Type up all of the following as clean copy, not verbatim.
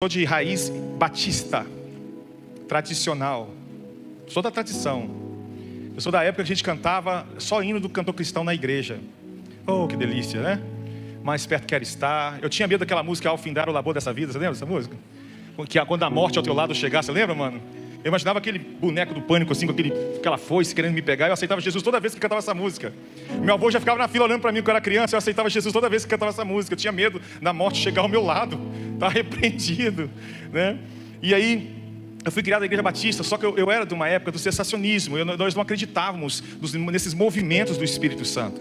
Sou de raiz batista, tradicional. Sou da tradição. Eu sou da época que a gente cantava só hino do cantor cristão na igreja. Oh, que delícia, né? Mais perto quero estar. Eu tinha medo daquela música Ao Findar o Labor dessa Vida. Você lembra dessa música? Que quando a morte ao teu lado chegar, você lembra, mano? Eu imaginava aquele boneco do Pânico assim, com aquela foice querendo me pegar. Eu aceitava Jesus toda vez que cantava essa música. Meu avô já ficava na fila olhando para mim quando eu era criança. Eu aceitava Jesus toda vez que cantava essa música. Eu tinha medo da morte chegar ao meu lado. Tá repreendido, né? E aí eu fui criado na igreja batista. Só que eu era de uma época do sensacionismo. Nós não acreditávamos nesses movimentos do Espírito Santo,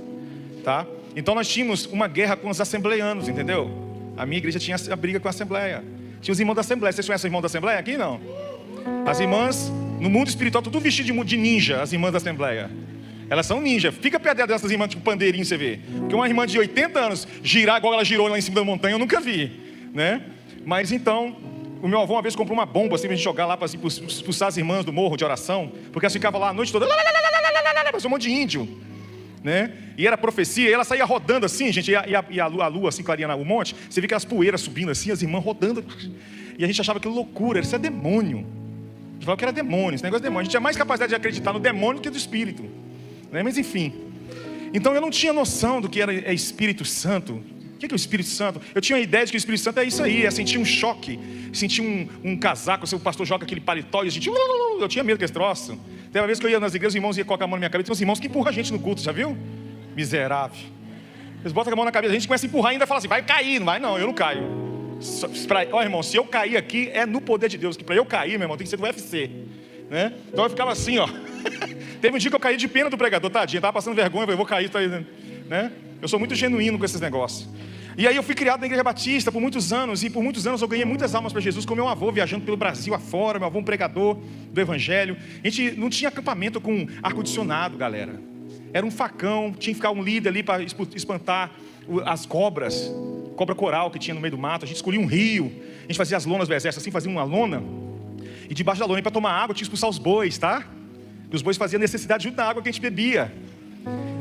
tá? Então nós tínhamos uma guerra com os assembleianos, entendeu? A minha igreja tinha a briga com a assembleia. Tinha os irmãos da assembleia. Vocês conhecem os irmãos da assembleia aqui? Não? As irmãs, no mundo espiritual, tudo vestido de ninja, as irmãs da assembleia. Elas são ninja. Fica perto dessas irmãs com pandeirinho, você vê. Porque uma irmã de 80 anos girar igual ela girou lá em cima da montanha, eu nunca vi, né? Mas então, o meu avô uma vez comprou uma bomba assim pra gente jogar lá, para assim, expulsar as irmãs do morro de oração. Porque elas ficavam lá a noite toda, parecia um monte de índio, né? E era profecia, e ela saía rodando assim, gente, e a lua assim, clareando o monte. Você vê aquelas poeiras subindo assim, as irmãs rodando. E a gente achava aquilo loucura, isso é demônio. A gente falava que era demônio, esse negócio é demônio. A gente tinha mais capacidade de acreditar no demônio do que do Espírito, né? Mas enfim. Então eu não tinha noção do que era Espírito Santo. O que é o Espírito Santo? Eu tinha a ideia de que o Espírito Santo é isso aí, é sentir um choque, sentir um casaco, o pastor joga aquele paletó e a gente... Eu tinha medo desse troço. Tem uma vez que eu ia nas igrejas, os irmãos iam colocar a mão na minha cabeça. Tem uns irmãos que empurram a gente no culto, já viu? Miserável. Eles botam a mão na cabeça, a gente começa a empurrar e ainda fala assim, vai cair. Não vai não, eu não caio. Olha, irmão, se eu cair aqui, é no poder de Deus. Que para eu cair, meu irmão, tem que ser do UFC, né? Então eu ficava assim, ó. Teve um dia que eu caí de pena do pregador, tadinho, tava passando vergonha, eu vou cair, tá aí, né? Eu sou muito genuíno com esses negócios. E aí eu fui criado na igreja batista por muitos anos. E por muitos anos eu ganhei muitas almas para Jesus com meu avô, viajando pelo Brasil afora. Meu avô um pregador do evangelho. A gente não tinha acampamento com ar-condicionado, galera. Era um facão, tinha que ficar um líder ali para espantar as cobras. Cobra coral que tinha no meio do mato. A gente escolhia um rio. A gente fazia as lonas do exército assim, fazia uma lona. E debaixo da lona, para tomar água, tinha que expulsar os bois, tá? E os bois faziam necessidade junto da água que a gente bebia,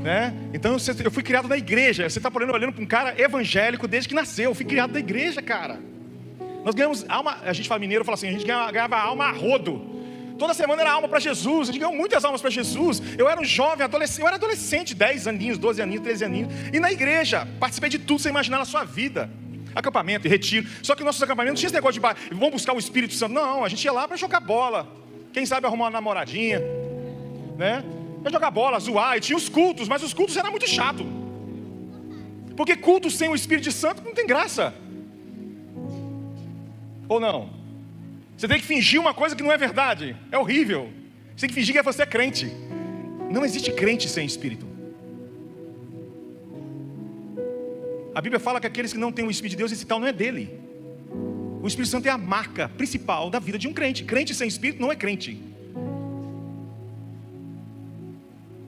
né? Então eu fui criado na igreja. Você está olhando para um cara evangélico desde que nasceu. Eu fui criado na igreja, cara. Nós ganhamos alma. A gente fala mineiro, fala assim, a gente ganhava alma a rodo. Toda semana era alma para Jesus. A gente ganhou muitas almas para Jesus. Eu era um jovem, adolescente. Eu era adolescente, 10 aninhos, 12 aninhos, 13 aninhos. E na igreja, participei de tudo que você imaginar na sua vida. Acampamento e retiro. Só que nossos acampamentos não tinha esse negócio de vamos buscar o Espírito Santo. Não, a gente ia lá para jogar bola. Quem sabe arrumar uma namoradinha, né? Para jogar bola, zoar. E tinha os cultos, mas os cultos eram muito chato. Porque culto sem o Espírito Santo não tem graça. Ou não? Você tem que fingir uma coisa que não é verdade. É horrível. Você tem que fingir que você é crente. Não existe crente sem Espírito. A Bíblia fala que aqueles que não têm o Espírito de Deus, esse tal não é dele. O Espírito Santo é a marca principal da vida de um crente. Crente sem Espírito não é crente.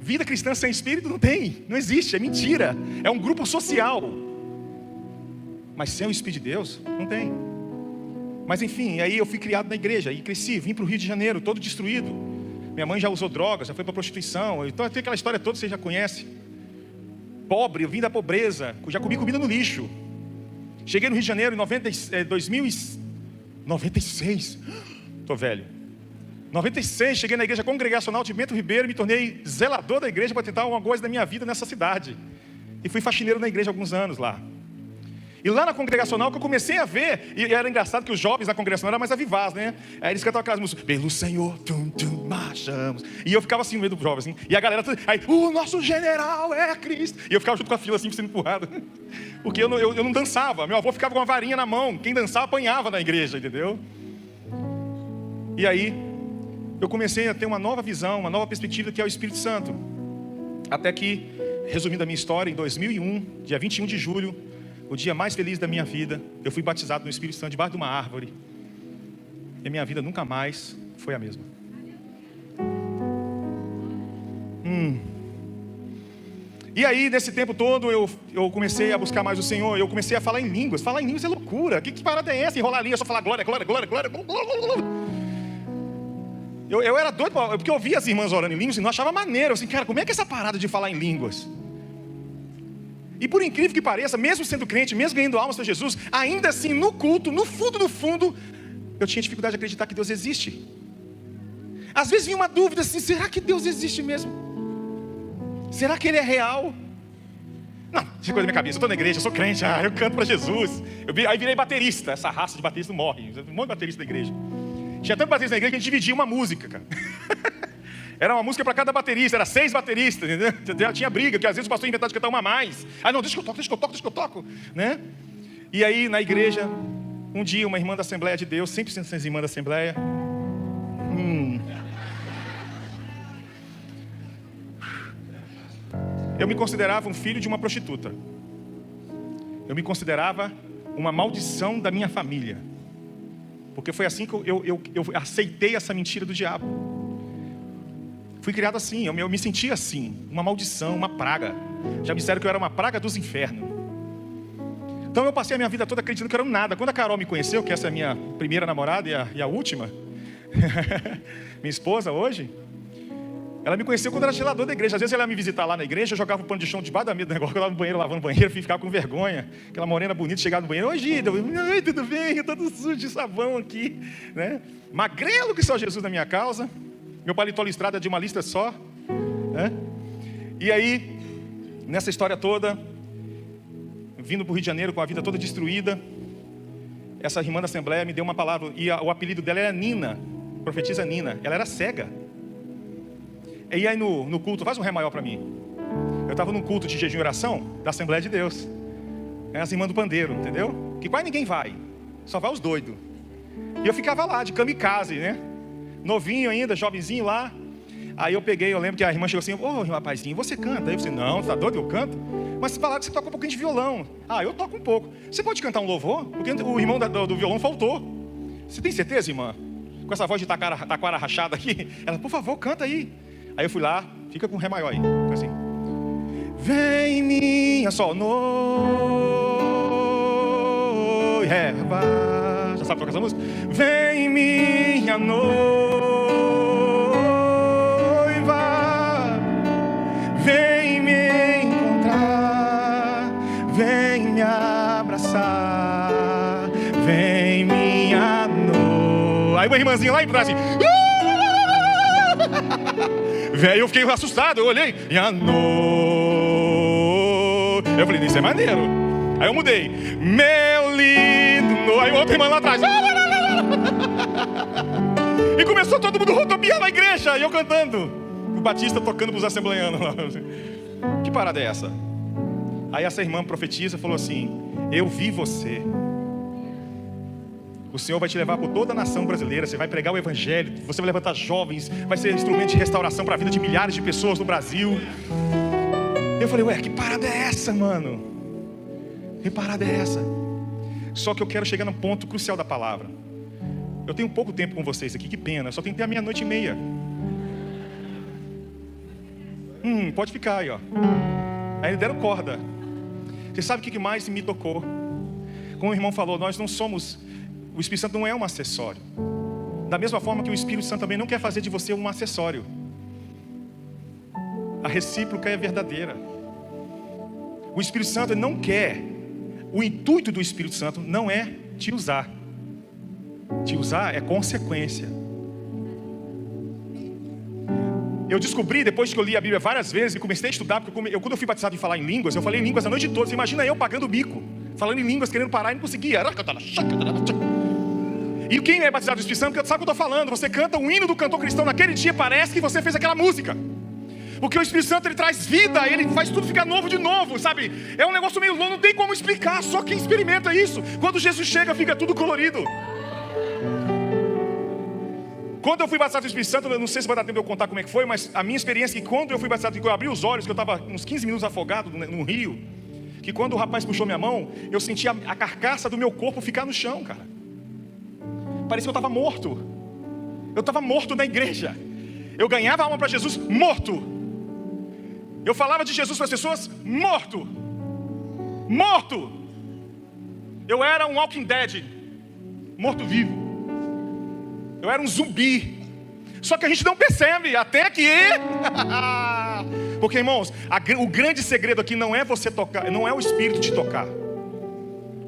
Vida cristã sem Espírito não tem, não existe, é mentira. É um grupo social. Mas sem o Espírito de Deus, não tem. Mas enfim, aí eu fui criado na igreja e cresci, vim para o Rio de Janeiro, todo destruído. Minha mãe já usou drogas, já foi para prostituição. Então tem aquela história toda que você já conhece. Pobre, eu vim da pobreza, já comi comida no lixo. Cheguei no Rio de Janeiro em 96. Tô velho. 96, cheguei na igreja congregacional de Bento Ribeiro e me tornei zelador da igreja para tentar alguma coisa da minha vida nessa cidade. E fui faxineiro na igreja há alguns anos lá. E lá na congregacional que eu comecei a ver, e era engraçado que os jovens na congregacional eram mais avivados, né? Aí eles cantavam aquelas músicas, pelo Senhor, marchamos. E eu ficava assim no meio do jovem, assim. E a galera, aí, o nosso general é Cristo. E eu ficava junto com a fila assim, sendo empurrado. Porque eu não dançava, meu avô ficava com uma varinha na mão. Quem dançava apanhava na igreja, entendeu? E aí eu comecei a ter uma nova visão, uma nova perspectiva, que é o Espírito Santo. Até que, resumindo a minha história, em 2001, dia 21 de julho, o dia mais feliz da minha vida, eu fui batizado no Espírito Santo debaixo de uma árvore. E a minha vida nunca mais foi a mesma. E aí, nesse tempo todo, eu comecei a buscar mais o Senhor. Eu comecei a falar em línguas. Falar em línguas é loucura. Que parada é essa? Enrolar a língua, só falar glória, glória, glória, glória, glória. Eu era doido, porque eu ouvia as irmãs orando em línguas e não achava maneiro. Assim, cara, como é que é essa parada de falar em línguas? E por incrível que pareça, mesmo sendo crente, mesmo ganhando almas para Jesus, ainda assim, no culto, no fundo, eu tinha dificuldade de acreditar que Deus existe. Às vezes vinha uma dúvida assim, será que Deus existe mesmo? Será que Ele é real? Não, isso é coisa da minha cabeça, eu estou na igreja, eu sou crente, eu canto para Jesus. Aí virei baterista, essa raça de baterista morre, um monte de baterista na igreja. Tinha tanto baterista na igreja que a gente dividia uma música, cara. Era uma música para cada baterista, era 6 bateristas, entendeu? Tinha briga, porque às vezes o pastor inventava de cantar uma a mais. Não, deixa que eu toco, né? E aí na igreja, um dia uma irmã da Assembleia de Deus, 100% das irmãs da Assembleia, eu me considerava um filho de uma prostituta. Eu me considerava uma maldição da minha família. Porque foi assim que eu aceitei essa mentira do diabo. Fui criado assim, eu me sentia assim, uma maldição, uma praga. Já me disseram que eu era uma praga dos infernos. Então eu passei a minha vida toda acreditando que eu era um nada. Quando a Carol me conheceu, que essa é a minha primeira namorada e a última, minha esposa hoje, ela me conheceu quando era zelador da igreja. Às vezes ela ia me visitar lá na igreja, eu jogava o pano de chão debaixo da mesa, eu lá no banheiro, lavando o banheiro, ficava com vergonha. Aquela morena bonita chegava no banheiro, oi Gida, oi, tudo bem? Eu tô todo sujo de sabão aqui, né? Magrelo que só Jesus na minha causa. Meu paletó listrado é de uma lista só, né? E aí, nessa história toda, vindo para o Rio de Janeiro com a vida toda destruída, essa irmã da Assembleia me deu uma palavra, e o apelido dela era Nina, profetisa Nina, ela era cega. E aí no culto, faz um ré maior para mim. Eu estava num culto de jejum e oração da Assembleia de Deus, as irmãs do pandeiro, entendeu? Que quase ninguém vai, só vai os doidos. E eu ficava lá, de kamikaze, né? Novinho ainda, jovenzinho lá. Aí eu lembro que a irmã chegou assim, ô rapazinho, você canta? Aí eu falei, não, você tá doido? Eu canto? Mas você falaram que você toca um pouquinho de violão. Eu toco um pouco. Você pode cantar um louvor? Porque o irmão do violão faltou. Você tem certeza, irmã? Com essa voz de taquara rachada aqui. Ela, por favor, canta aí. Aí eu fui lá, fica com ré maior aí, assim. Vem minha só noiva. Já sabe tocar essa música? Vem minha noiva, vem me encontrar, vem me abraçar, vem minha noiva. Aí uma irmãzinha lá embaixo assim. Velho, eu fiquei assustado, eu olhei. Minha noiva. Eu falei, isso é maneiro. Aí eu mudei. Meu lindo noivo. Aí outra irmã lá atrás. E começou todo mundo rodopiar na igreja. E eu cantando. O Batista tocando para os assembleianos lá. Que parada é essa? Aí essa irmã profetiza falou assim: eu vi você. O Senhor vai te levar por toda a nação brasileira. Você vai pregar o evangelho. Você vai levantar jovens. Vai ser instrumento de restauração para a vida de milhares de pessoas no Brasil. Eu falei, ué, que parada é essa, mano? Que parada é essa? Só que eu quero chegar no ponto crucial da palavra. Eu tenho pouco tempo com vocês aqui, que pena. Eu só tenho até a 00:30. Pode ficar aí, ó. Aí deram corda. Você sabe o que mais me tocou? Como o irmão falou, nós não somos... O Espírito Santo não é um acessório. Da mesma forma que o Espírito Santo também não quer fazer de você um acessório. A recíproca é verdadeira. O Espírito Santo não quer. O intuito do Espírito Santo não é te usar. Te usar é consequência. Eu descobri, depois que eu li a Bíblia várias vezes e comecei a estudar, porque quando eu fui batizado em falar em línguas, eu falei em línguas a noite toda. Você imagina eu pagando o bico, falando em línguas, querendo parar e não conseguia. E quem é batizado do Espírito Santo sabe o que eu estou falando. Você canta um hino do cantor cristão naquele dia, parece que você fez aquela música. Porque o Espírito Santo, ele traz vida, ele faz tudo ficar novo de novo, sabe? É um negócio meio louco, não tem como explicar, só quem experimenta isso. Quando Jesus chega, fica tudo colorido. Quando eu fui batizado do Espírito Santo, eu não sei se vai dar tempo de eu contar como é que foi, mas a minha experiência é que quando eu fui batizado, que eu abri os olhos, que eu estava uns 15 minutos afogado no rio, que quando o rapaz puxou minha mão, eu senti a carcaça do meu corpo ficar no chão, cara. Parecia que eu estava morto. Eu estava morto na igreja. Eu ganhava alma para Jesus morto. Eu falava de Jesus para as pessoas morto. Morto. Eu era um Walking Dead, morto-vivo. Eu era um zumbi. Só que a gente não percebe, até que Porque, irmãos, o grande segredo aqui não é você tocar, não é o Espírito te tocar.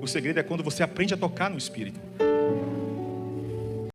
O segredo é quando você aprende a tocar no Espírito.